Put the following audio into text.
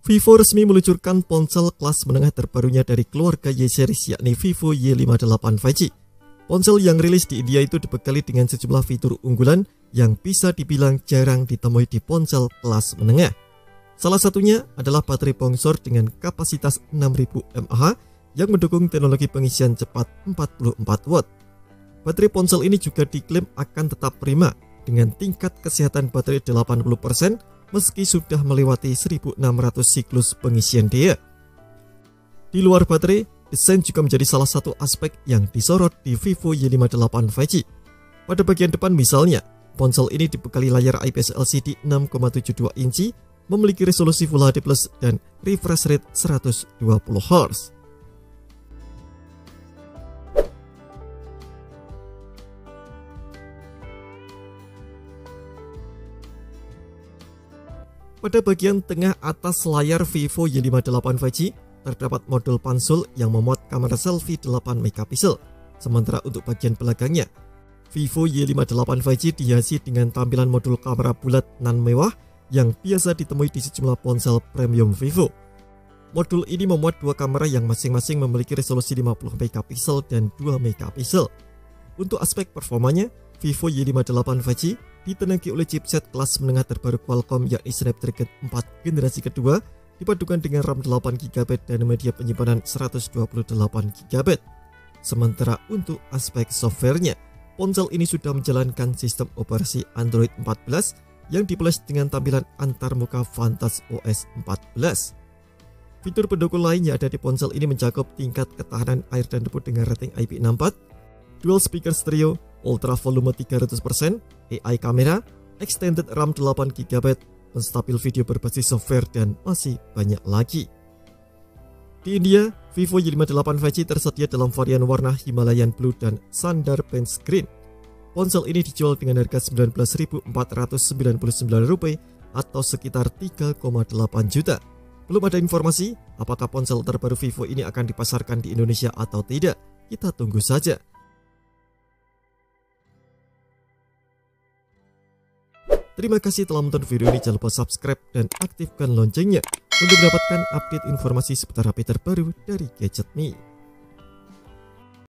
Vivo resmi meluncurkan ponsel kelas menengah terbarunya dari keluarga Y series, yakni Vivo Y58 5G. Ponsel yang rilis di India itu dibekali dengan sejumlah fitur unggulan yang bisa dibilang jarang ditemui di ponsel kelas menengah. Salah satunya adalah baterai bongsor dengan kapasitas 6000 mAh yang mendukung teknologi pengisian cepat 44 watt. Baterai ponsel ini juga diklaim akan tetap prima dengan tingkat kesehatan baterai 80% meski sudah melewati 1600 siklus pengisian daya. Di luar baterai, desain juga menjadi salah satu aspek yang disorot di Vivo Y58 5G. Pada bagian depan misalnya, ponsel ini dibekali layar IPS LCD 6,72 inci, memiliki resolusi Full HD+ dan refresh rate 120 Hz. Pada bagian tengah atas layar Vivo Y58 5G, terdapat modul pansul yang memuat kamera selfie 8 megapiksel. Sementara untuk bagian belakangnya, Vivo Y58 5G dihiasi dengan tampilan modul kamera bulat nan mewah yang biasa ditemui di sejumlah ponsel premium Vivo. Modul ini memuat dua kamera yang masing-masing memiliki resolusi 50 megapiksel dan 2 megapiksel. Untuk aspek performanya, Vivo Y58 5G ditenagai oleh chipset kelas menengah terbaru Qualcomm, yakni Snapdragon 4 generasi kedua, dipadukan dengan RAM 8GB dan media penyimpanan 128GB. Sementara untuk aspek softwarenya, ponsel ini sudah menjalankan sistem operasi Android 14 yang dipoles dengan tampilan antarmuka Vantage OS 14. Fitur pendukung lainnya ada di ponsel ini mencakup tingkat ketahanan air dan debu dengan rating IP64, dual speaker stereo, ultra volume 300%, AI kamera, extended RAM 8GB, stabil video berbasis software, dan masih banyak lagi. Di India, Vivo Y58 5G tersedia dalam varian warna Himalayan Blue dan Sandar Bench Green. Ponsel ini dijual dengan harga Rp19.499 atau sekitar 3,8 juta. Belum ada informasi apakah ponsel terbaru Vivo ini akan dipasarkan di Indonesia atau tidak. Kita tunggu saja. Terima kasih telah menonton video ini. Jangan lupa subscribe dan aktifkan loncengnya untuk mendapatkan update informasi seputar HP terbaru dari Gadget Me.